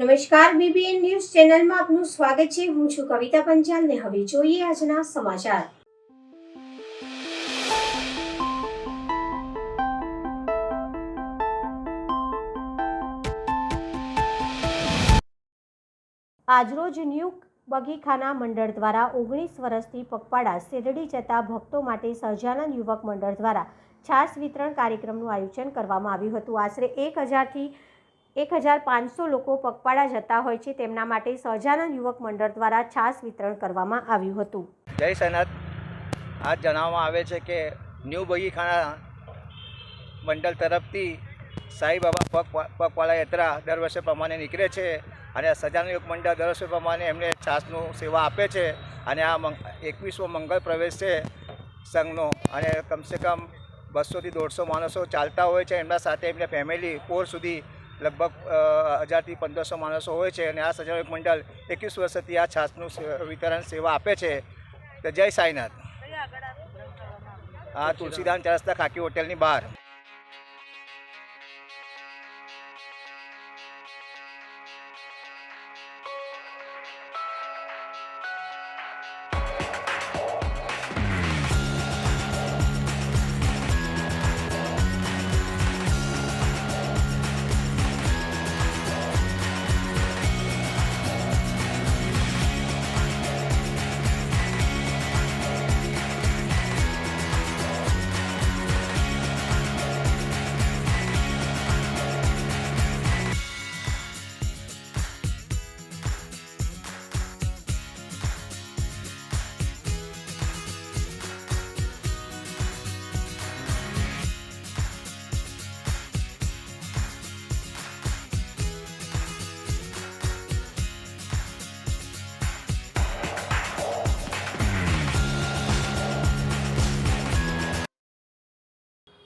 નમસ્કાર, BBN news ચેનલમાં આપનું સ્વાગત છે। હું છું કવિતા પંચાલ ને હવે જોઈએ આજના સમાચાર। આજરોજ ન્યૂ બગીખાના મંડળ દ્વારા 19 વર્ષથી પગપાળા શેરડી જતા ભક્તો માટે સહજાનંદ યુવક મંડળ દ્વારા છાસ વિતરણ કાર્યક્રમનું આયોજન કરવામાં આવ્યું હતું। આશરે 1000થી 1500 લોકો પગપાળા જતા હોય છે, તેમના માટે સહજાનંદ યુવક મંડળ દ્વારા છાસ વિતરણ કરવામાં આવ્યું હતું। જય સૈનાથ। આજ જણાવવામાં આવે છે કે ન્યૂ બગીખાના મંડળ તરફથી સાંઈબાબા પગપાળા યાત્રા દર વર્ષે પ્રમાણે નીકળે છે અને સહજાનંદ યુવક મંડળ દર વર્ષે પ્રમાણે એમને છાસનું સેવા આપે છે અને આ 21મો મંગળ પ્રવેશ છે સંઘનો અને કમસે કમ 200થી 150 માણસો ચાલતા હોય છે। એમના સાથે એમને ફેમિલી 4 સુધી લગભગ 1000થી 1500 માણસો હોય છે અને આ સહજાનંદ યુવક મંડળ 21 વર્ષથી આ છાસનું વિતરણ સેવા આપે છે। તો જય સાંઈનાથ। આ તુલસીદાન 4 રસ્તા ખાકી હોટેલની બહાર।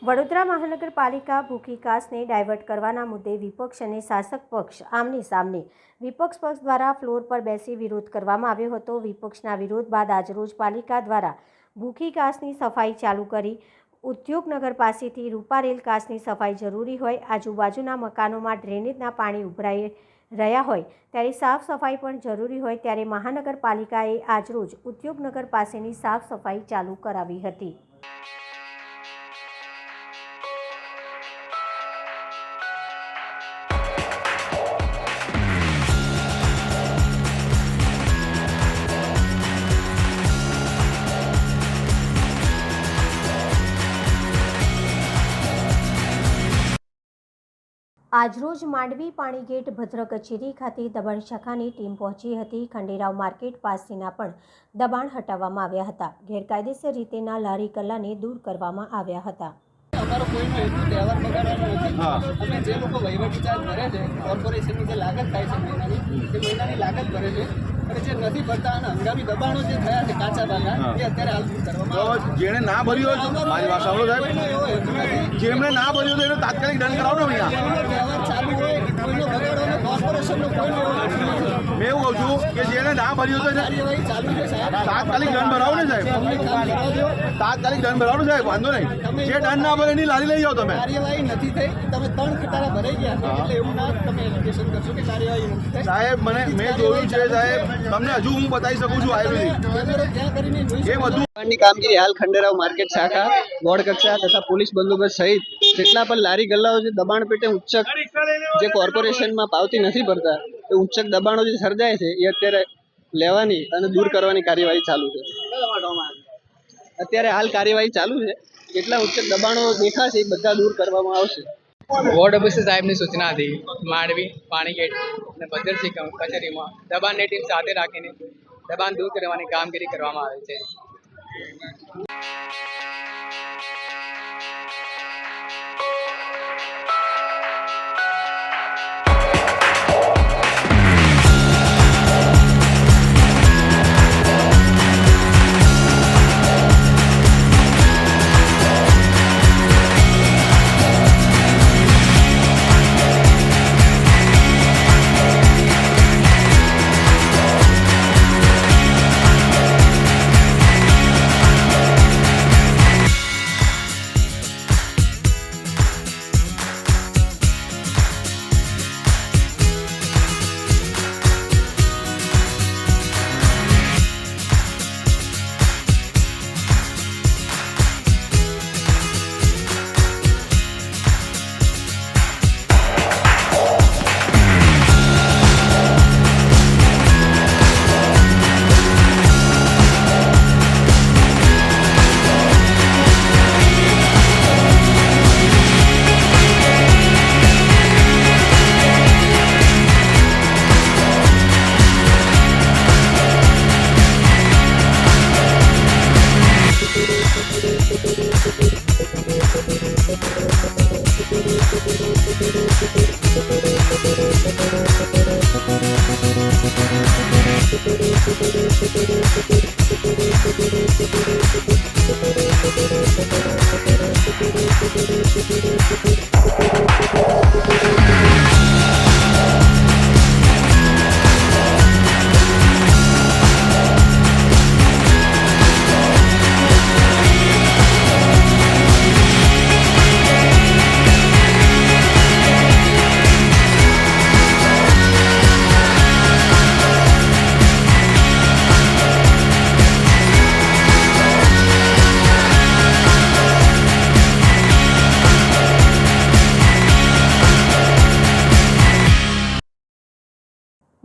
વડોદરા મહાનગરપાલિકા ભૂખી કાસને ડાયવર્ટ કરવાના મુદ્દે વિપક્ષ અને શાસક પક્ષ આમને સામને। વિપક્ષ પક્ષ દ્વારા ફ્લોર પર બેસી વિરોધ કરવામાં આવ્યો હતો। વિપક્ષના વિરોધ બાદ આજરોજ પાલિકા દ્વારા ભૂખી કાસની સફાઈ ચાલુ કરી। ઉદ્યોગનગર પાસેથી રૂપારેલ કાસની સફાઈ જરૂરી હોય, આજુબાજુના મકાનોમાં ડ્રેનેજના પાણી ઉભરાઈ રહ્યા હોય ત્યારે સાફ સફાઈ પણ જરૂરી હોય ત્યારે મહાનગરપાલિકાએ આજરોજ ઉદ્યોગનગર પાસેની સાફ સફાઈ ચાલુ કરાવી હતી। આજરોજ માંડવી પાણીગેટ ભદ્ર કચેરી ખાતે દબાણ શાખાની ટીમ પહોંચી હતી। ખંડેરાવ માર્કેટ પાસેના પણ દબાણ હટાવવામાં આવ્યા હતા। ગેરકાયદેસર રીતેના લારી ગલ્લાને દૂર કરવામાં આવ્યા હતા। અમારો કોઈનો હેતુ તહેવાર બગાડવાનો નથી। અમે જે લોકો વહીવટી ચાર્જ ભરે છે, કોર્પોરેશનની જે લાગત થાય છે મહિનાની, તે મહિનાની લાગત ભરે છે અને જે નથી ભરતા અને હંગામી દબાણો જે થયા છે કાચા બાગા, એ અત્યારે હાલ દૂર કરવામાં આવે છે। જેણે ના ભર્યું હોય, મારી વાત સાંભળો સાહેબ, જેમણે ના ભર્યું હોય એને તાત્કાલિક દંડ કરાવો ને। તહેવાર ચાલુ હોય, કોઈનો બગાડો અને કોર્પોરેશનનો કોઈનો મેં એવું કહું છું કે જેને ના ભર્યું હોય કાર્યવાહી ચાલુ છે સાહેબ। તાત્કાલિક દંડ ભરાવો ને સાહેબ, તાત્કાલિક દંડ ભરાવો ને સાહેબ, વાંધો નહીં। જે દંડ ના ભરે એની લારી લઈ જાઓ તમે। કાર્યવાહી નથી થઈ, તમે 3 ખટારા ભરાઈ ગયા છે એટલે એવું ના તમે એલિગેશન કરશો કે કાર્યવાહી નથી થઈ સાહેબ। મેં જોયું છે સાહેબ, તમને હજુ હું બતાવી શકું છું આયુર્વેદિક એ બધું ની કામગીરી હાલ ખંડેરાવ માર્કેટ શાખા, વોર્ડ કક્ષા તથા પોલીસ બંદોબસ્ત સહિત જેટલા પણ લારી ગલ્લાઓ જે દબાણ પેટે ઉચ્ચક જે કોર્પોરેશનમાં પાવતી નથી ભરતા, એ ઉચ્ચક દબાણો જે સર્જાય છે એ અત્યારે લેવાની અને દૂર કરવાની કાર્યવાહી ચાલુ છે। અત્યારે હાલ કાર્યવાહી ચાલુ છે। જેટલા ઉચ્ચક દબાણો દેખાશે એ બધા દૂર કરવામાં આવશે। વોર્ડ ઓફિસર સાહેબની સૂચના હતી માંડવી પાણીગેટ અને ભદ્રસિંહ કચેરીમાં દબાણની ટીમ સાથે રાખીને દબાણ દૂર કરવાની કામગીરી કરવામાં આવે છે।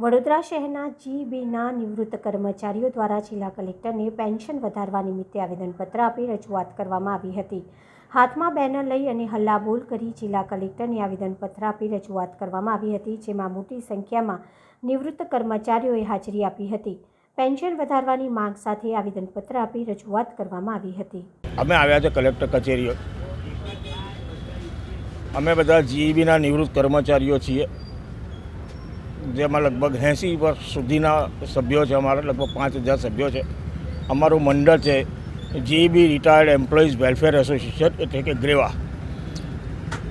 વડોદરા શહેરના જીબીના નિવૃત્ત કર્મચારીઓ દ્વારા જિલ્લા કલેક્ટરને પેન્શન વધારવા નિમિત્તે આવેદનપત્ર આપી રજૂઆત કરવામાં આવી હતી. હાથમાં બેનર લઈ અને હલ્લાબોલ કરી જિલ્લા કલેક્ટરને આવેદનપત્ર આપી રજૂઆત કરવામાં આવી હતી, જેમાં મોટી સંખ્યામાં નિવૃત્ત કર્મચારીઓએ હાજરી આપી હતી. પેન્શન વધારવાની માંગ સાથે આવેદનપત્ર આપી રજૂઆત કરવામાં આવી હતી. અમે આવ્યા છે કલેક્ટર કચેરીએ. અમે બધા જીઈબીના નિવૃત્ત કર્મચારીઓ છીએ, જેમાં લગભગ 80 વર્ષ સુધીના સભ્યો છે. અમારા લગભગ 5000 સભ્યો છે. અમારું મંડળ છે GEB retired employees welfare association, એટલે કે ગ્રેવા.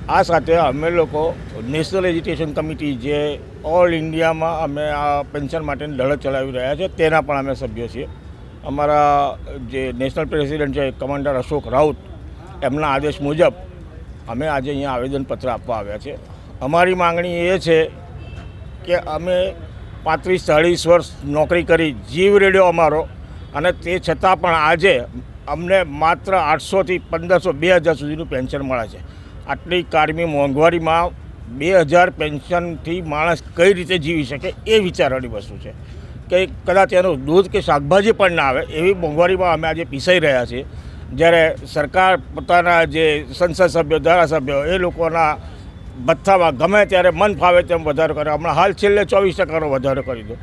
આ સાથે અમે લોકો નેશનલ એજ્યુકેશન કમિટી, જે ઓલ ઇન્ડિયામાં અમે આ પેન્શન માટેની લડત ચલાવી રહ્યા છે, તેના પણ અમે સભ્યો છીએ. અમારા જે નેશનલ પ્રેસિડેન્ટ છે કમાન્ડર અશોક રાઉત, એમના આદેશ મુજબ અમે આજે અહીંયા આવેદનપત્ર આપવા આવ્યા છે. અમારી માંગણી એ છે કે અમે 35-40 વર્ષ નોકરી કરી, જીવ રેડ્યો અમારો, અને તે છતાં પણ આજે અમને માત્ર 800થી 1500 2000 સુધીનું પેન્શન મળે છે. આટલી કારમી મોંઘવારીમાં 2000 પેન્શનથી માણસ કઈ રીતે જીવી શકે એ વિચારવાની વસ્તુ છે. કે કદાચ એનું દૂધ કે શાકભાજી પણ ના આવે એવી મોંઘવારીમાં અમે આજે પીસાઈ રહ્યા છીએ. જ્યારે સરકાર પોતાના જે સંસદ સભ્યો, ધારાસભ્યો, એ લોકોના ભથ્થામાં ગમે ત્યારે મન ફાવે તેમ વધારો કરે. હમણાં હાલ છેલ્લે 24% વધારો કરી દો.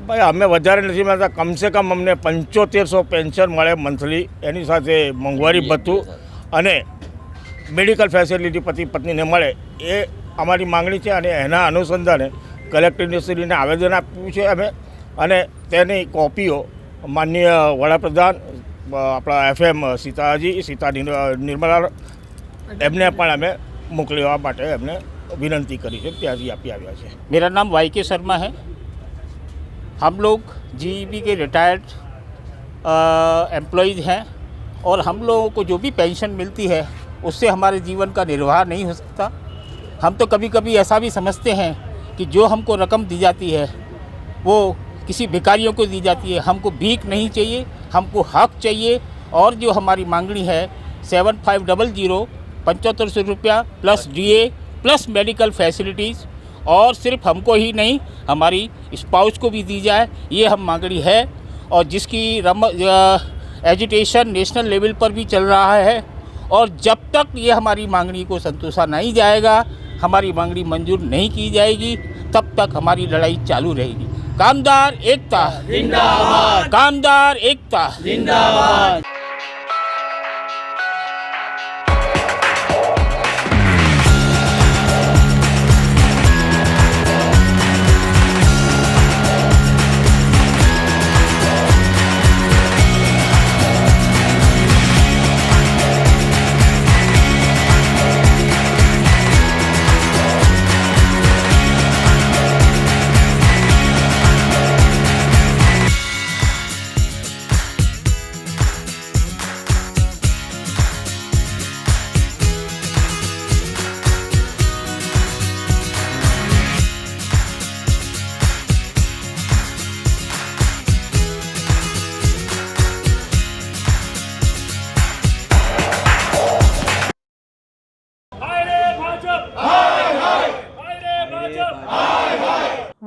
ભાઈ અમે વધારે નથી મળતા, કમસે કમ અમને 7500 પેન્શન મળે મંથલી. એની સાથે મોંઘવારી ભથ્થું અને મેડિકલ ફેસિલિટી પતિ પત્નીને મળે, એ અમારી માંગણી છે. અને એના અનુસંધાને કલેક્ટરશ્રીને આવેદન આપ્યું છે અમે, અને તેની કોપીઓ માનનીય વડાપ્રધાન આપણા FM સીતા નિર્મલા એમને પણ અમે મોકલવા માટે એમને विनती करी है, त्यागी आपी आया है। मेरा नाम YK शर्मा है। हम लोग जीईबी के रिटायर्ड एम्प्लॉयज़ हैं और हम लोगों को जो भी पेंशन मिलती है उससे हमारे जीवन का निर्वाह नहीं हो सकता। हम तो कभी कभी ऐसा भी समझते हैं कि जो हमको रकम दी जाती है वो किसी भिखारियों को दी जाती है। हमको भीख नहीं चाहिए, हमको हक चाहिए। और जो हमारी मांगनी है 7500 7500 रुपया plus DA plus medical facilities, और सिर्फ हमको ही नहीं हमारी स्पाउस को भी दी जाए, ये हम मांगनी है। और जिसकी एजुटेशन नेशनल लेवल पर भी चल रहा है, और जब तक ये हमारी मांगनी को संतोषा नहीं जाएगा, हमारी मांगनी मंजूर नहीं की जाएगी, तब तक हमारी लड़ाई चालू रहेगी। कामदार एकता जिंदाबाद, कामदार एकता जिंदाबाद।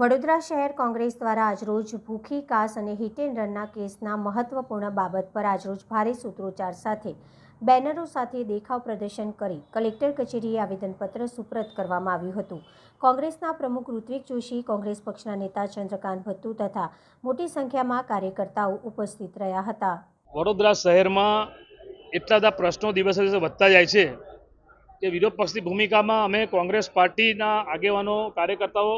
વડોદરા શહેર કોંગ્રેસ દ્વારા આજરોજ ભૂખી કાસ અને હિટ એન્ડ રનના કેસના મહત્વપૂર્ણ બાબત પર આજરોજ ભારે સૂત્રોચ્ચાર સાથે બેનરો સાથે દેખાવ પ્રદર્શન કરી કલેક્ટર કચેરીએ આવેદનપત્ર સુપ્રત કરવામાં આવ્યું હતું. કોંગ્રેસના પ્રમુખ ઋત્વિક જોશી, કોંગ્રેસ પક્ષના નેતા ચંદ્રકાંત ભટ્ટુ તથા મોટી સંખ્યામાં કાર્યકર્તાઓ ઉપસ્થિત રહ્યા હતા. વડોદરા શહેરમાં એટલા બધા પ્રશ્નો દિવસે દિવસે વધતા જાય છે કે વિરોધ પક્ષની ભૂમિકામાં અમે કોંગ્રેસ પાર્ટીના આગેવાનો, કાર્યકર્તાઓ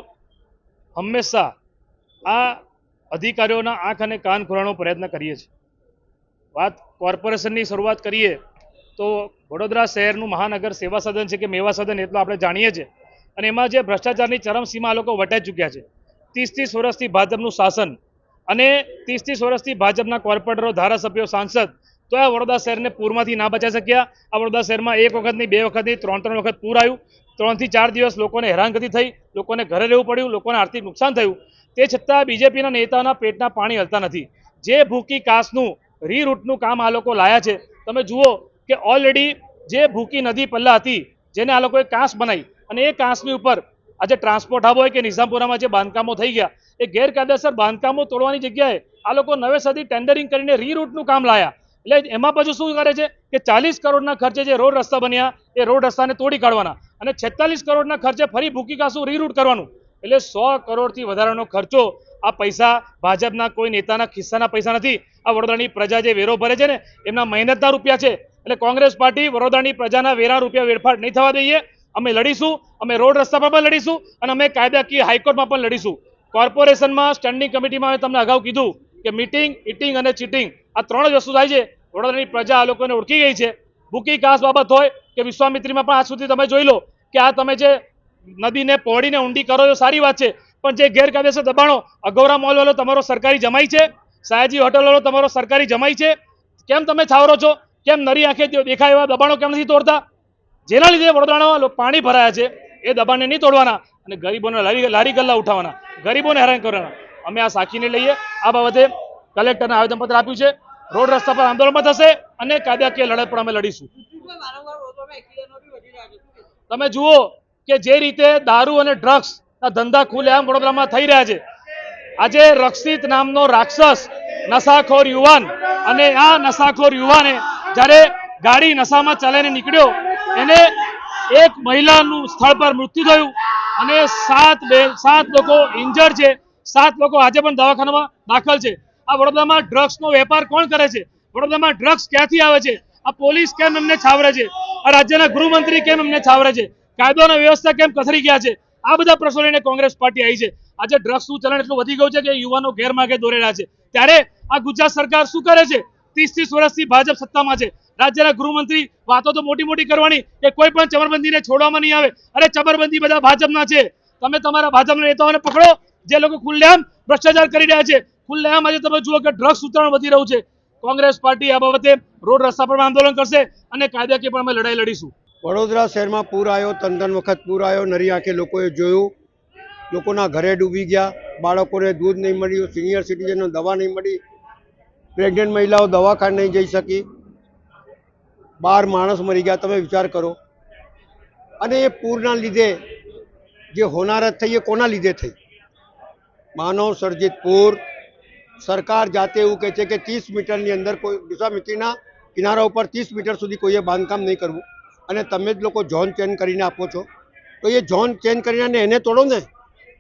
હંમેશા આ અધિકારીઓના આંખ અને કાન ખોલવાનો પ્રયત્ન કરીએ છીએ. વાત કોર્પોરેશનની શરૂઆત કરીએ તો વડોદરા શહેરનું મહાનગર સેવા સદન છે કે મેવા સદન, એટલું આપણે જાણીએ છીએ. અને એમાં જે ભ્રષ્ટાચારની ચરમસીમા આ લોકો વટાઈ ચૂક્યા છે. 30 વર્ષથી ભાજપનું શાસન અને 30 વર્ષથી ભાજપના કોર્પોરેટરો, ધારાસભ્યો, સાંસદ, તો આ વડોદરા શહેરને પૂરમાંથી ના બચાવી શક્યા. આ વડોદરા શહેરમાં એક વખત નહીં, બે વખત નહીં, 3 વખત પૂર આવ્યું. 3 થી 4 દિવસ લોકોને હેરાનગતિ થઈ, લોકોને ઘરે રહેવું પડ્યું, લોકોને આર્થિક નુકસાન થયું. તે છતાં બીજેપીના નેતાના પેટના પાણી હલતા નથી. જે ભૂકી કાસનું રીરૂટનું કામ આ લોકો લાયા છે, તમે જુઓ કે ઓલરેડી જે ભૂકી નદી પહેલાં હતી, જેને આ લોકોએ કાંસ બનાવી, અને એ કાંસની ઉપર આજે ટ્રાન્સપોર્ટ હબ હોય કે નિઝામપુરામાં જે બાંધકામો થઈ ગયા એ ગેરકાયદેસર બાંધકામો તોડવાની જગ્યાએ આ લોકો નવેસરથી ટેન્ડરિંગ કરીને રીરૂટનું કામ લાયા. એટલે એમાં પાછું શું કરે છે કે 40 કરોડના ખર્ચે જે રોડ રસ્તા બન્યા એ રોડ રસ્તાને તોડી કાઢવાના અને 46 કરોડના ખર્ચે ફરી ભૂકી કાસું રીરૂટ કરવાનું. એટલે 100 કરોડથી વધારાનો ખર્ચો. આ પૈસા ભાજપના કોઈ નેતાના ખિસ્સાના પૈસા નથી. આ વડોદરાની પ્રજા જે વેરો ભરે છે ને એમના મહેનતના રૂપિયા છે. એટલે કોંગ્રેસ પાર્ટી વડોદરાની પ્રજાના વેરા રૂપિયા વેડફાટ નહીં થવા દઈએ. અમે લડીશું, અમે રોડ રસ્તા પર પણ લડીશું અને અમે કાયદાકીય હાઈકોર્ટમાં પણ લડીશું. કોર્પોરેશનમાં સ્ટેન્ડિંગ કમિટીમાં મેં તમને અગાઉ કીધું કે મીટિંગ, ઇટિંગ અને ચીટિંગ આ 3 જ વસ્તુ થાય છે. વડોદરાની પ્રજા આ લોકોને ઓળખી ગઈ છે. ભૂકી કાસ બાબત હોય કે વિશ્વામિત્રીમાં પણ આજ સુધી તમે જોઈ લો કે આ તમે જે નદીને પહોળીને ઊંડી કરો છો સારી વાત છે, પણ જે ગેરકાયદેસર દબાણો, અગૌરા મોલ વાળો તમારો સરકારી જમાઈ છે, સયાજી હોટલ વાળો તમારો સરકારી જમાઈ છે, કેમ તમે છાવરો છો? કેમ નરી આંખે દેખાય એવા દબાણો કેમ નથી તોડતા? જેના લીધે વડોદરામાં પાણી ભરાયા છે એ દબાણને નહીં તોડવાના અને ગરીબોને લારી ગલ્લા ઉઠાવવાના, ગરીબોને હેરાન કરવાના. અમે આ સાખીને લઈએ. આ બાબતે કલેક્ટરને આવેદનપત્ર આપ્યું છે. રોડ રસ્તા પર આંદોલનમાં થશે અને કાયદાકીય લડત પણ અમે લડીશું. તમે જુઓ કે જે રીતે દારૂ અને ડ્રગ્સ ના ધંધા ખુલ્લેઆમ વડોદરામાં થઈ રહ્યા છે. આજે રક્ષિત નામનો રાક્ષસ નશાખોર યુવાન, અને આ નશાખોર યુવાને જ્યારે ગાડી નશામાં ચાલીને નીકળ્યો એને એક મહિલાનું સ્થળ પર મૃત્યુ થયું અને 7 લોકો ઇન્જર્ડ છે. 7 લોકો આજે પણ દવાખાનામાં દાખલ છે. આ વડોદરામાં ડ્રગ્સનો વેપાર કોણ કરે છે? વડોદરામાં ડ્રગ્સ ક્યાંથી આવે છે? આ પોલીસ કેમ એમને છાવરે છે? આ રાજ્યના ગૃહમંત્રી કેમ એમને છાવરે છે? કાયદો અને વ્યવસ્થા કેમ કથરી ગયા છે? આ બધા પ્રશ્નો લઈને કોંગ્રેસ પાર્ટી આવી છે. આજે ડ્રગ્સનું ચલણ એટલું વધી ગયું છે કે યુવાનો ગેરમાર્ગે દોરી રહ્યા છે. ત્યારે આ ગુજરાત સરકાર શું કરે છે? 30 વર્ષથી ભાજપ સત્તામાં છે. રાજ્યના ગૃહમંત્રી વાતો તો મોટી મોટી કરવાની કે કોઈ પણ ચમરબંધીને છોડવામાં નહીં આવે. અરે ચમરબંધી બધા ભાજપના છે. તમે તમારા ભાજપના નેતાઓને પકડો જે લોકો ખુલ્લેઆમ ભ્રષ્ટાચાર કરી રહ્યા છે. ખુલ્લેઆમ આજે તમે જુઓ કે ડ્રગ્સ ઉતરણ વધી રહ્યું છે. કોંગ્રેસ પાર્ટી આ બાબતે રોડ રસ્તા પર આંદોલન કરશે અને કાયદાકીય પણ અમે લડાઈ લડીશું. વડોદરા શહેરમાં પૂર આવ્યો, 3 વખત પૂર આવ્યો. નરી આંખે લોકોએ જોયું. લોકોના ઘરે ડૂબી ગયા. બાળકોને દૂધ નહીં મળ્યું, સિનિયર સિટીઝનને દવા નહીં મળી, પ્રેગ્નન્ટ મહિલાઓ દવાખાને નહીં જઈ શકી, 12 માણસ મરી ગયા. તમે વિચાર કરો. અને એ પૂરના લીધે જે હોનારત થઈ એ કોના લીધે થઈ? માનવ સર્જિત પૂર. સરકાર જાતે એવું કહે છે કે 30 મીટરની અંદર કોઈ વિશ્વામિત્રીના કિનારા ઉપર 30 મીટર સુધી કોઈએ બાંધકામ નહીં કરવું, અને તમે જ લોકો ઝોન ચેન્જ કરીને આપો છો. તો એ ઝોન ચેન્જ કરીને એને તોડો ને.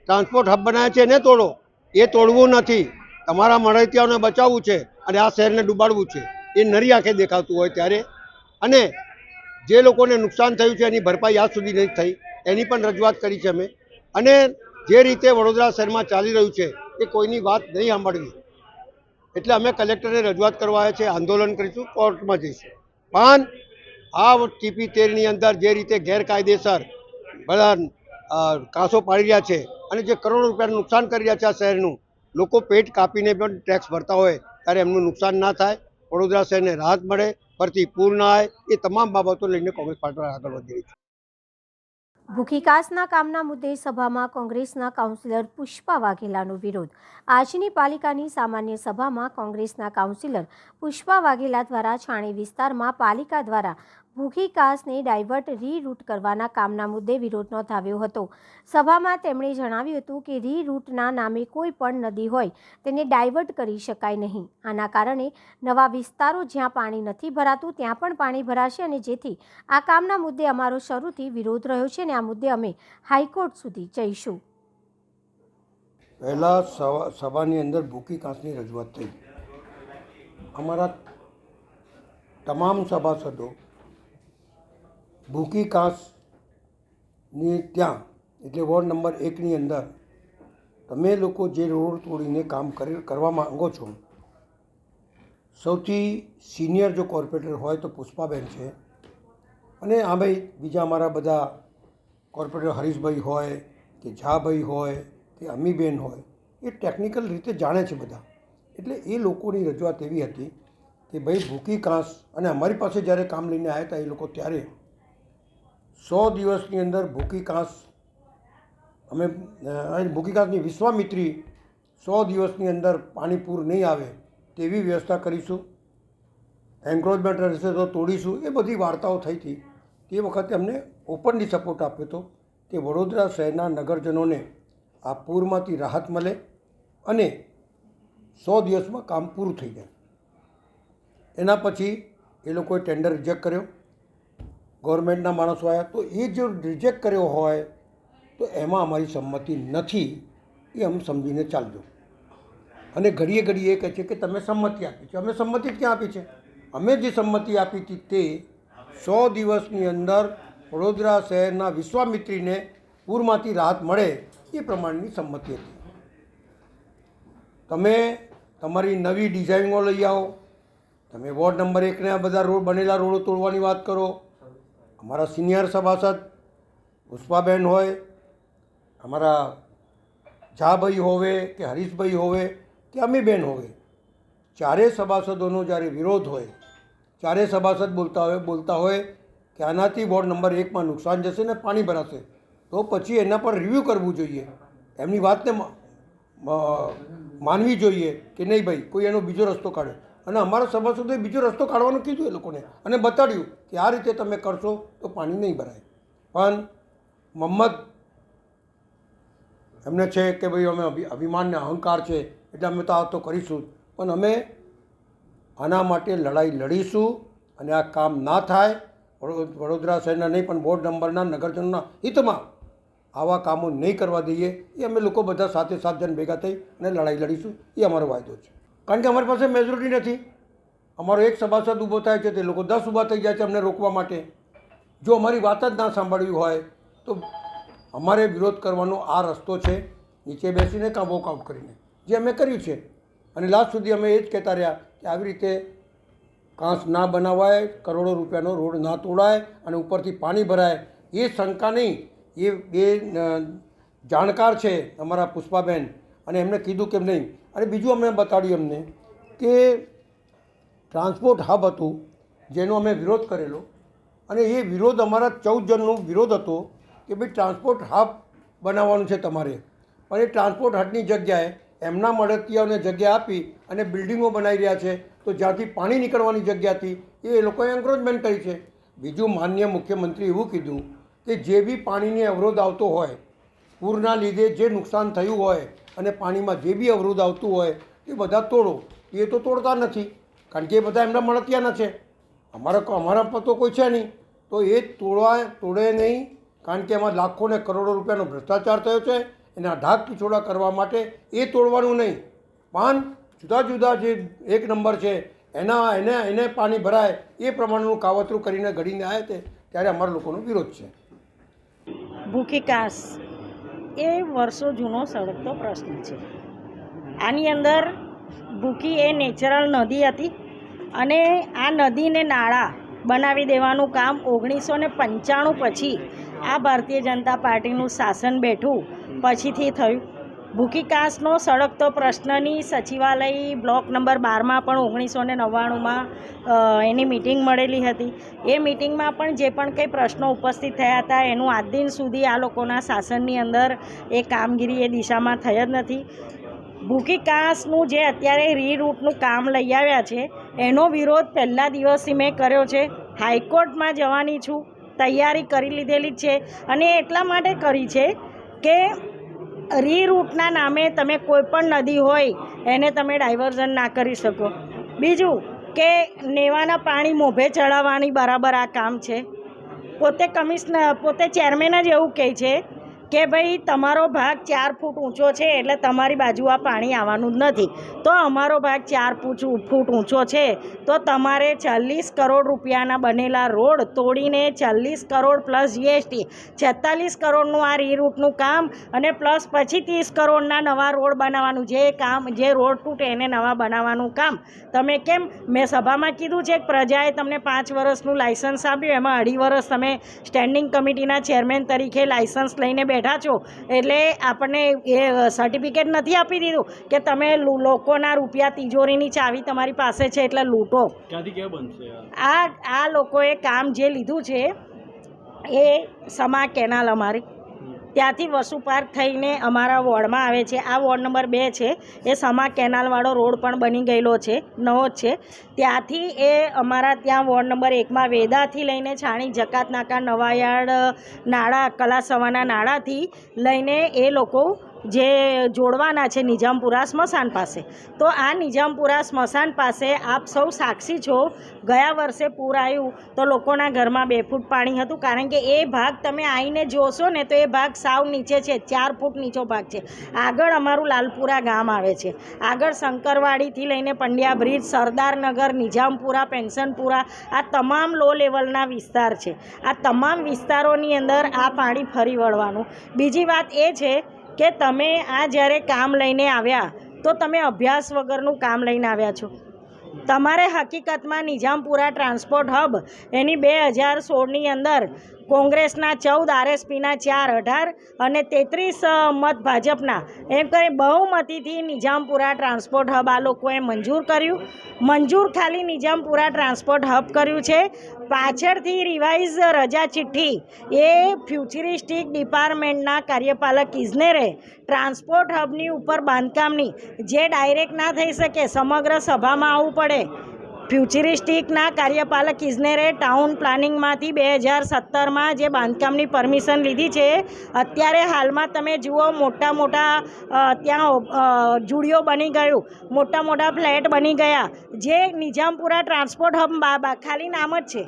ટ્રાન્સપોર્ટ હબ બનાવ્યા છે એને તોડો. એ તોડવું નથી. તમારા મળતિયાઓને બચાવવું છે અને આ શહેરને ડૂબાડવું છે. એ નરી આંખે દેખાતું હોય ત્યારે. અને જે લોકોને નુકસાન થયું છે એની ભરપાઈ આજ સુધી નથી થઈ. એની પણ રજૂઆત કરી છે અમે. અને જે રીતે વડોદરા શહેરમાં ચાલી રહ્યું છે એ કોઈની વાત નહીં સાંભળવી. એટલે અમે કલેક્ટરને રજૂઆત કરવા આવ્યા છે. આંદોલન કરીશું, કોર્ટમાં જઈશું. પણ આ ટીપી 13ની અંદર જે રીતે ગેરકાયદેસર બધા કાંસો પાડી રહ્યા છે અને જે કરોડો રૂપિયાનું નુકસાન કરી રહ્યા છે આ શહેરનું, લોકો પેટ કાપીને પણ ટેક્સ ભરતા હોય ત્યારે એમનું નુકસાન ના થાય, વડોદરા શહેરને રાહત મળે, ફરતી પૂર ના આવે, એ તમામ બાબતો લઈને કોંગ્રેસ પાર્ટી આગળ વધી રહી છે. ભૂખીકાસના કામના મુદ્દે સભામાં કોંગ્રેસના કાઉન્સિલર પુષ્પા વાઘેલાનો વિરોધ. આજની પાલિકાની સામાન્ય સભામાં કોંગ્રેસના કાઉન્સિલર પુષ્પા વાઘેલા દ્વારા છાણી વિસ્તારમાં પાલિકા દ્વારા ભૂખીકાસને ડાયવર્ટ રીરૂટ કરવાના કામના મુદ્દે વિરોધ નોંધાવ્યો હતો. સભામાં તેમણે જણાવ્યું હતું કે રીરૂટના નામે કોઈ પણ નદી હોય તેને ડાયવર્ટ કરી શકાય નહીં. આના કારણે નવા વિસ્તારો જ્યાં પાણી નથી ભરાતું ત્યાં પણ પાણી ભરાશે અને જેથી આ કામના મુદ્દે અમારો શરૂથી વિરોધ રહ્યો છે અને આ મુદ્દે અમે હાઈકોર્ટ સુધી જઈશું. પહેલાં સભાની અંદર ભૂકી કાંસની રજૂઆત થઈ. અમારા તમામ સભાસદો ભૂકી કાંસની ત્યાં એટલે વોર્ડ નંબર 1ની અંદર તમે લોકો જે રોડ તોડીને કામ કરવા માંગો છો, સૌથી સિનિયર જો કોર્પોરેટર હોય તો પુષ્પાબેન છે, અને આ ભાઈ બીજા અમારા બધા કોર્પોરેટર હરીશભાઈ હોય કે ઝાભાઈ હોય કે અમીબેન હોય, એ ટેકનિકલ રીતે જાણે છે બધા. એટલે એ લોકોની રજૂઆત એવી હતી કે ભાઈ ભૂકી કાંસ, અને અમારી પાસે જ્યારે કામ લઈને આવ્યા હતા એ લોકો ત્યારે 100 દિવસની અંદર ભૂકી કાંસ અમે ભૂકી કાંસની વિશ્વામિત્રી 100 દિવસની અંદર પાણી પૂર નહીં આવે તેવી વ્યવસ્થા કરીશું, એન્ક્રોચમેન્ટ રહેશે તો તોડીશું, એ બધી વાર્તાઓ થઈ હતી. તે વખતે અમને ઓપનલી સપોર્ટ આપ્યો હતો કે વડોદરા શહેરના નગરજનોને આ પૂરમાંથી રાહત મળે અને 100 દિવસમાં કામ પૂરું થઈ જાય. એના પછી એ લોકોએ ટેન્ડર રિજેક્ટ કર્યો. ગવર્મેન્ટના માણસો આવ્યા તો એ જો રિજેક્ટ કર્યો હોય તો એમાં અમારી સંમતિ નથી, એ અમે સમજીને ચાલજો. અને ઘડીએ ઘડીએ એ કહે છે કે તમે સંમતિ આપી છે. અમે સંમતિ ક્યાં આપી છે? અમે જે સંમતિ આપી હતી તે 100 દિવસની અંદર વડોદરા શહેરના વિશ્વામિત્રીને પૂરમાંથી રાહત મળે એ પ્રમાણેની સંમતિ હતી. તમે તમારી નવી ડિઝાઇનો લઈ આવો. તમે વોર્ડ નંબર 1ને આ બધા રોડ બનેલા રોડો તોડવાની વાત કરો. અમારા સિનિયર સભાસદ પુષ્પાબેન હોય, અમારા ઝાભાઈ હોવે કે હરીશભાઈ હોવે કે અમીબેન હોવે, ચારેય સભાસદોનો જ્યારે વિરોધ હોય, ચારેય સભાસદ બોલતા હોય કે આનાથી વોર્ડ નંબર 1માં નુકસાન જશે ને પાણી ભરાશે, તો પછી એના પર રિવ્યૂ કરવું જોઈએ. એમની વાતને માનવી જોઈએ કે નહીં ભાઈ કોઈ એનો બીજો રસ્તો કાઢે. અને અમારા સભાસદોએ બીજો રસ્તો કાઢવાનું કીધું એ લોકોને અને બતાડ્યું કે આ રીતે તમે કરશો તો પાણી નહીં ભરાય. પણ મોહમ્મદ એમને છે કે ભાઈ અમે અભિમાનને અહંકાર છે એટલે અમે તો આ તો કરીશું, પણ અમે આના માટે લડાઈ લડીશું અને આ કામ ના થાય. વડોદરા શહેરના નહીં પણ વોર્ડ નંબરના નગરજનોના હિતમાં આવા કામો નહીં કરવા દઈએ. એ અમે લોકો બધા 7 જણ ભેગા થઈ અને લડાઈ લડીશું, એ અમારો વાયદો છે. કારણ કે અમારી પાસે મેજોરિટી નથી. અમારો એક સભાસદ ઊભો થાય છે તે લોકો 10 ઊભા થઈ જાય છે અમને રોકવા માટે. જો અમારી વાત જ ના સાંભળવી હોય તો અમારે વિરોધ કરવાનો આ રસ્તો છે, નીચે બેસીને કાં વોકઆઉટ કરીને, જે અમે કર્યું છે. અને લાસ્ટ સુધી અમે એ જ કહેતા રહ્યા કે આવી રીતે કાંસ ના બનાવાય, કરોડો રૂપિયાનો રોડ ના તોડાય અને ઉપરથી પાણી ભરાય એ શંકા નહીં. એ બે જાણકાર છે અમારા પુષ્પાબેન, અને એમને કીધું કેમ નહીં. અને બીજું અમને બતાડ્યું એમને કે ટ્રાન્સપોર્ટ હબ હતું જેનો અમે વિરોધ કરેલો, અને એ વિરોધ અમારા 14 જણનો વિરોધ હતો કે ભાઈ ટ્રાન્સપોર્ટ હબ બનાવવાનું છે તમારે. પણ એ ટ્રાન્સપોર્ટ હબની જગ્યાએ એમના મળતિયાઓને જગ્યા આપી અને બિલ્ડિંગો બનાવી રહ્યા છે. તો જ્યાંથી પાણી નીકળવાની જગ્યા હતી એ લોકોએ એન્ક્રોચમેન્ટ કરી છે. બીજું માનનીય મુખ્યમંત્રી એવું કીધું કે જે બી પાણીની અવરોધ આવતો હોય, પૂરના લીધે જે નુકસાન થયું હોય અને પાણીમાં જે બી અવરોધ આવતું હોય એ બધા તોડો. એ તો તોડતા નથી કારણ કે એ બધા એમના મળતિયાના છે. અમારા પર તો કોઈ છે નહીં, તો એ તોડે નહીં કારણ કે એમાં લાખો ને કરોડો રૂપિયાનો ભ્રષ્ટાચાર થયો છે. એના ઢાક પીછોડા કરવા માટે એ તોડવાનું નહીં, પણ જુદા જુદા જે 1 નંબર છે એને પાણી ભરાય એ પ્રમાણેનું કાવતરું કરીને ઘડીને આવ્યા તે ત્યારે અમારા લોકોનો વિરોધ છે. ભૂખી કાંસ એ વર્ષો જૂનો સળગતો પ્રશ્ન છે. આની અંદર ભૂખી એ નેચરલ નદી હતી અને આ નદીને નાળા બનાવી દેવાનું કામ 1995 પછી આ ભારતીય જનતા પાર્ટીનું શાસન બેઠું પછીથી થયું. ભૂખી કાંસનો સળગતો પ્રશ્નની સચિવાલય બ્લોક નંબર 12માં પણ 1999માં એની મિટિંગ મળેલી હતી. એ મિટિંગમાં પણ જે પણ કંઈ પ્રશ્નો ઉપસ્થિત થયા હતા એનું આજ દિન સુધી આ લોકોના શાસનની અંદર એ કામગીરી એ દિશામાં થઈ જ નથી. ભૂખી કાંસનું જે અત્યારે રીરૂટનું કામ લઈ આવ્યા છે એનો વિરોધ પહેલા દિવસથી મેં કર્યો છે. હાઈકોર્ટમાં જવાની છું, તૈયારી કરી લીધેલી જ છે. અને એટલા માટે કરી છે કે રીરૂટના નામે તમે કોઈ પણ નદી હોય એને તમે ડાયવર્ઝન ના કરી શકો. બીજું કે નેવાના પાણી મોભે ચડાવવાની બરાબર આ કામ છે. પોતે ચેરમેન જ એવું કહે છે કે ભાઈ તમારો ભાગ 4 ફૂટ ઊંચો છે એટલે તમારી બાજુ આ પાણી આવવાનું જ નથી. તો અમારો ભાગ 4 ફૂટ ઊંચો છે તો તમારે 40 કરોડ રૂપિયાના બનેલા રોડ તોડીને 40 કરોડ પ્લસ GST 46 કરોડનું આ રીરૂટનું કામ અને પ્લસ પછી 30 કરોડના નવા રોડ બનાવવાનું જે રોડ તૂટે એને નવા બનાવવાનું કામ તમે કેમ? મેં સભામાં કીધું છે કે પ્રજાએ તમને 5 વર્ષનું લાઇસન્સ આપ્યું, એમાં 2.5 વર્ષ તમે સ્ટેન્ડિંગ કમિટીના ચેરમેન તરીકે લાઇસન્સ લઈને બેઠા છો એટલે આપણને એ સર્ટિફિકેટ નથી આપી દીધું કે તમે લોકોના રૂપિયા તિજોરીની ચાવી તમારી પાસે છે એટલે લૂંટો. આ લોકોએ કામ જે લીધું છે એ સમા કેનાલ અમારી ત્યાંથી વસુ પાર્ક થઈને અમારા વોર્ડમાં આવે છે. આ વોર્ડ નંબર 2 છે એ સમા કેનાલવાળો રોડ પણ બની ગયેલો છે, નવો જ છે. ત્યાંથી એ અમારા ત્યાં વોર્ડ નંબર 1માં વેદાથી લઈને છાણી જકાત નાકા નવાયાર્ડ નાળા કલાસવાના નાળાથી લઈને એ લોકો જે જોડવાના છે નિજામપુરા સ્મશાન પાસે. તો આ નિજામપુરા સ્મશાન પાસે આપ સૌ સાક્ષી છો, ગયા વર્ષે પૂર આવ્યું તો લોકોના ઘરમાં 2 ફૂટ પાણી હતું, કારણ કે એ ભાગ તમે આવીને જોશો ને તો એ ભાગ સાવ નીચે છે, 4 ફૂટ નીચો ભાગ છે. આગળ અમારું લાલપુરા ગામ આવે છે, આગળ શંકરવાડીથી લઈને પંડ્યા બ્રિજ, સરદારનગર, નિજામપુરા, પેન્શનપુરા, આ તમામ લો લેવલના વિસ્તાર છે. આ તમામ વિસ્તારોની અંદર આ પાણી ફરી વળવાનું. બીજી વાત એ છે કે તમે આ જ્યારે કામ લઈને આવ્યા તો તમે અભ્યાસ વગરનું કામ લઈને આવ્યા છો. તમારે હકીકતમાં નિજામપુરા ટ્રાન્સપોર્ટ હબ એની 2016ની અંદર કોંગ્રેસના 14, આરએસપીના 4, 18 અને 33 મત ભાજપના, એમ કરી બહુમતીથી નિજામપુરા ટ્રાન્સપોર્ટ હબ આ લોકોએ મંજૂર કર્યું. મંજૂર ખાલી નિજામપુરા ટ્રાન્સપોર્ટ હબ કર્યું છે, પાછળથી રિવાઇઝ રજા ચિઠ્ઠી એ ફ્યુચરિસ્ટિક ડિપાર્ટમેન્ટના કાર્યપાલક ઇજનેરે ટ્રાન્સપોર્ટ હબની ઉપર બાંધકામની જે ડાયરેક્ટ ના થઈ શકે, સમગ્ર સભામાં આવવું પડે. ફ્યુચરિસ્ટિકના કાર્યપાલક ઇજનેરે ટાઉન પ્લાનિંગમાંથી 2017માં જે બાંધકામની પરમિશન લીધી છે, અત્યારે હાલમાં તમે જુઓ મોટા મોટા ત્યાં જુડીઓ બની ગયું, મોટા મોટા ફ્લેટ બની ગયા, જે નિજામપુરા ટ્રાન્સપોર્ટ હબ ખાલી નામ જ છે,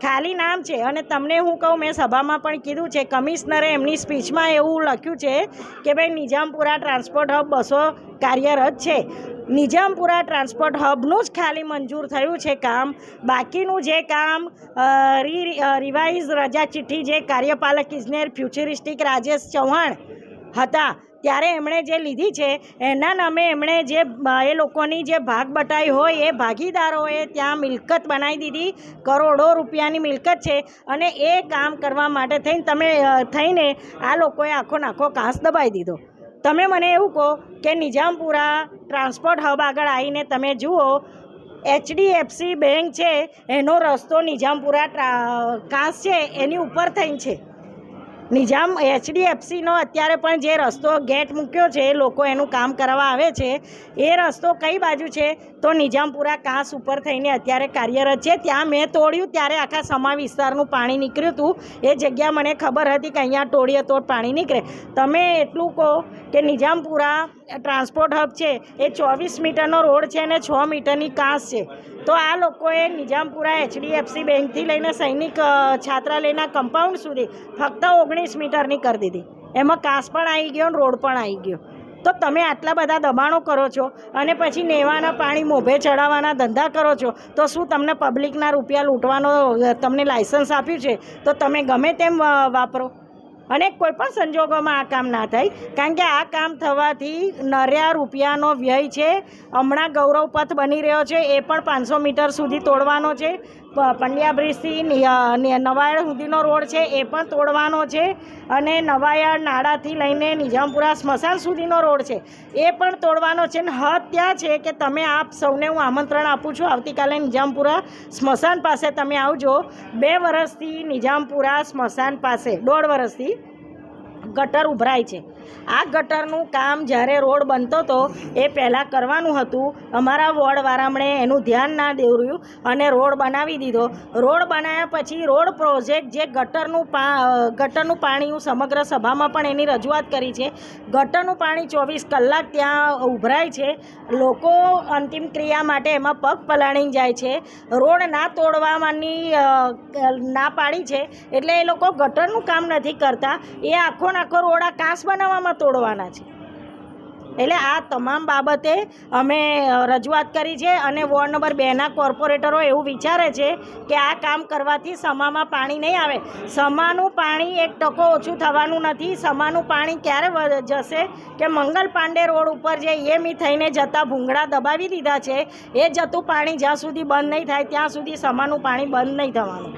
ખાલી નામ છે. અને તમને હું કહું, મેં સભામાં પણ કીધું છે, કમિશનરે એમની સ્પીચમાં એવું લખ્યું છે કે ભાઈ નિજામપુરા ટ્રાન્સપોર્ટ હબ બસો કાર્યરત છે. નિજામપુરા ટ્રાન્સપોર્ટ હબનું જ ખાલી મંજૂર થયું છે કામ, બાકીનું જે કામ રિવાઇઝ રજા ચિઠ્ઠી જે કાર્યપાલક ઇજનેર ફ્યુચરિસ્ટિક રાજેશ ચૌહાણ હતા ત્યારે એમણે જે લીધી છે એના નામે એમણે જે એ લોકોની જે ભાગ બટાઈ હોય એ ભાગીદારોએ ત્યાં મિલકત બનાવી દીધી, કરોડો રૂપિયાની મિલકત છે. અને એ કામ કરવા માટે થઈને આ લોકોએ આખો કાંસ દબાવી દીધો. તમે મને એવું કહો કે નિજામપુરા ટ્રાન્સપોર્ટ હબ આગળ આવીને તમે જુઓ, HDFC બેંક છે એનો રસ્તો નિજામપુરા કાંસ છે એની ઉપર થઈને છે. HDFCનો અત્યારે પણ જે રસ્તો ગેટ મૂક્યો છે, લોકો એનું કામ કરવા આવે છે, એ રસ્તો કઈ બાજુ છે તો નિજામપુરા કાંસ ઉપર થઈને અત્યારે કાર્યરત છે. ત્યાં મેં તોડ્યું ત્યારે આખા સમા વિસ્તારનું પાણી નીકળ્યું હતું. એ જગ્યા મને ખબર હતી કે અહીંયા તોડીએ તો પાણી નીકળે. તમે એટલું કહો કે નિજામપુરા ટ્રાન્સપોર્ટ હબ છે એ 24 મીટરનો રોડ છે અને 6 મીટરની કાંસ છે. તો આ લોકોએ નિજામપુરા HDFC બેંકથી લઈને સૈનિક છાત્રાલયના કમ્પાઉન્ડ સુધી ફક્ત 19 મીટરની કરી દીધી. એમાં કાંસ પણ આવી ગયો અને રોડ પણ આવી ગયો. તો તમે આટલા બધા દબાણો કરો છો અને પછી નેવાના પાણી મોભે ચડાવવાના ધંધા કરો છો, તો શું તમને પબ્લિકના રૂપિયા લૂંટવાનો તમને લાયસન્સ આપ્યું છે તો તમે ગમે તેમ વાપરો? અને કોઈ પણ સંજોગોમાં આ કામ ના થાય, કારણ કે આ કામ થવાથી નર્યા રૂપિયાનો વ્યય છે. હમણાં ગૌરવ પથ બની રહ્યો છે, એ પણ 500 મીટર સુધી તોડવાનો છે. પંડ્યા બ્રિજથી નવાયાર્ડ સુધીનો રોડ છે એ પણ તોડવાનો છે. અને નવાયાર્ડ નાળાથી લઈને નિજામપુરા સ્મશાન સુધીનો રોડ છે એ પણ તોડવાનો છે. અને હદ ત્યાં છે કે તમે આપ સૌને હું આમંત્રણ આપું છું, આવતીકાલે નિજામપુરા સ્મશાન પાસે તમે આવજો. 2 વર્ષથી નિજામપુરા સ્મશાન પાસે 1.5 વર્ષથી ગટર ઉભરાય છે. આ ગટરનું કામ જ્યારે રોડ બનતો હતો એ પહેલાં કરવાનું હતું. અમારા વોર્ડવાળામણે એનું ધ્યાન ના દેવર્યું અને રોડ બનાવી દીધો. રોડ બનાવ્યા પછી રોડ પ્રોજેક્ટ જે ગટરનું પાણી, હું સમગ્ર સભામાં પણ એની રજૂઆત કરી છે, ગટરનું પાણી 24 કલાક ત્યાં ઉભરાય છે. લોકો અંતિમ ક્રિયા માટે એમાં પગ પલાળી જાય છે. રોડ ના તોડવાની ના પાડી છે એટલે એ લોકો ગટરનું કામ નથી કરતા, એ આખો રોડ આ કાંસ બનાવવામાં તોડવાના છે. એટલે આ તમામ બાબતે અમે રજૂઆત કરી છે. અને વોર્ડ નંબર 2ના કોર્પોરેટરો એવું વિચારે છે કે આ કામ કરવાથી સમામાં પાણી નહીં આવે. સમાનું પાણી 1% ઓછું થવાનું નથી. સમાનું પાણી ક્યારે જશે કે મંગલ પાંડે રોડ ઉપર જે EMI થઈને જતા ભૂંગળા દબાવી દીધા છે, એ જતું પાણી જ્યાં સુધી બંધ નહીં થાય ત્યાં સુધી સમાનું પાણી બંધ નહીં થવાનું.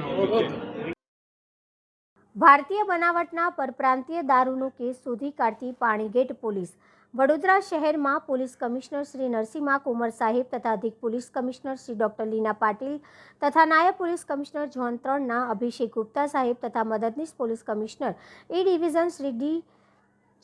ભારતીય બનાવટના પરપ્રાંતીય દારૂનો કેસ શોધી કાઢતી પાણીગેટ પોલીસ. વડોદરા શહેરમાં પોલીસ કમિશનર શ્રી નરસિંહા કુમાર સાહેબ તથા અધિક પોલીસ કમિશનર શ્રી ડૉક્ટર લીના પાટીલ તથા નાયબ પોલીસ કમિશનર ઝોન 3ના અભિષેક ગુપ્તા સાહેબ તથા મદદનીશ પોલીસ કમિશનર એ ડિવિઝન શ્રી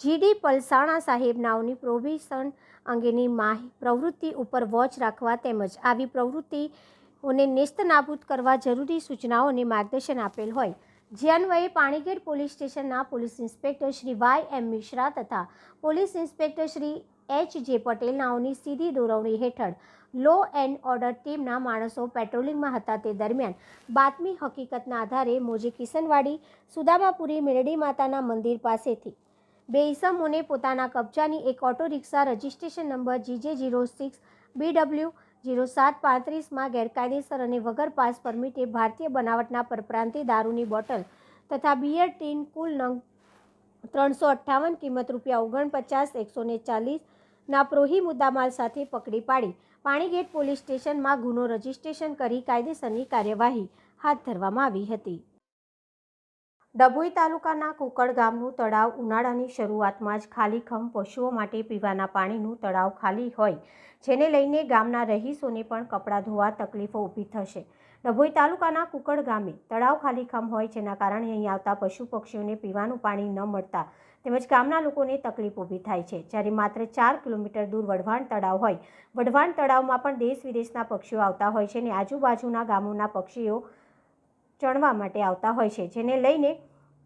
જીડી પલસાણા સાહેબ નાઓની પ્રોહિબિશન અંગેની પ્રવૃત્તિ ઉપર વોચ રાખવા તેમજ આવી પ્રવૃત્તિઓને નેસ્તનાબૂદ કરવા જરૂરી સૂચનાઓ અને માર્ગદર્શન આપેલ હોય જે અન્વયે પાણીગેટ પોલીસ સ્ટેશનના પોલીસ ઇન્સ્પેક્ટર શ્રી વાય.એમ. મિશ્રા તથા પોલીસ ઇન્સ્પેક્ટર શ્રી એચ.જે. પટેલ નાઓની સીધી દોરવણી હેઠળ લો એન્ડ ઓર્ડર ટીમના માણસો પેટ્રોલિંગમાં હતા તે દરમિયાન બાતમી હકીકતના આધારે મોજે કિશનવાડી સુદામાપુરી મેરડી માતાના મંદિર પાસેથી બે ઈસમોને પોતાના કબજાની એક auto rickshaw registration number GJ06 BW 0735માં ગેરકાયદેસર અને વગર પાસ પરમિટે ભારતીય બનાવટના પરપ્રાંતીય દારૂની બોટલ તથા બિયર ટીન કુલ નંગ 358 કિંમત ₹49,140ના પ્રોહી મુદ્દામાલ સાથે પકડી પાડી પાણીગેટ પોલીસ સ્ટેશનમાં ગુનો રજીસ્ટ્રેશન કરી કાયદેસરની કાર્યવાહી હાથ ધરવામાં આવી હતી. ડભોઈ તાલુકાના કુકડ ગામનું તળાવ ઉનાળાની શરૂઆતમાં જ ખાલીખમ પશુઓ માટે પીવાના પાણીનું તળાવ ખાલી હોય જેને લઈને ગામના રહીશોને પણ કપડાં ધોવા તકલીફો ઊભી થશે. ડભોઈ તાલુકાના કુકડ ગામે તળાવ ખાલીખમ હોય જેના કારણે અહીં આવતા પશુ પક્ષીઓને પીવાનું પાણી ન મળતા તેમજ ગામના લોકોને તકલીફ ઊભી થાય છે. જ્યારે માત્ર 4 કિલોમીટર દૂર વઢવાણ તળાવ હોય વઢવાણ તળાવમાં પણ દેશ વિદેશના પક્ષીઓ આવતા હોય છે અને આજુબાજુના ગામોના પક્ષીઓ ચણવા માટે આવતા હોય છે જેને લઈને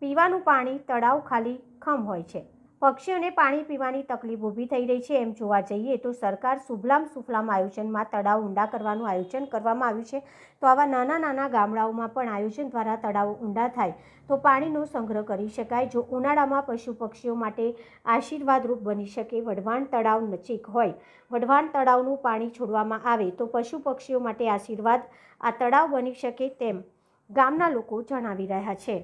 પીવાનું પાણી તળાવ ખાલી ખમ હોય છે. પક્ષીઓને પાણી પીવાની તકલીફ ઊભી થઈ રહી છે. એમ જોવા જઈએ તો સરકાર સુફલામ સુફલામ આયોજનમાં તળાવ ઊંડા કરવાનું આયોજન કરવામાં આવ્યું છે. તો આવા નાના નાના ગામડાઓમાં પણ આયોજન દ્વારા તળાવો ઊંડા થાય તો પાણીનો સંગ્રહ કરી શકાય. જો ઉનાળામાં પશુ પક્ષીઓ માટે આશીર્વાદરૂપ બની શકે વઢવાણ તળાવ નજીક હોય વઢવાણ તળાવનું પાણી છોડવામાં આવે તો પશુ પક્ષીઓ માટે આશીર્વાદ આ તળાવ બની શકે તેમ ગામના લોકો જણાવી રહ્યા છે.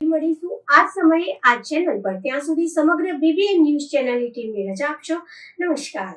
મળીશું આ સમયે આ ચેનલ પર. ત્યાં સુધી સમગ્ર BBN ન્યૂઝ ચેનલની ટીમને રજા આપશો. નમસ્કાર.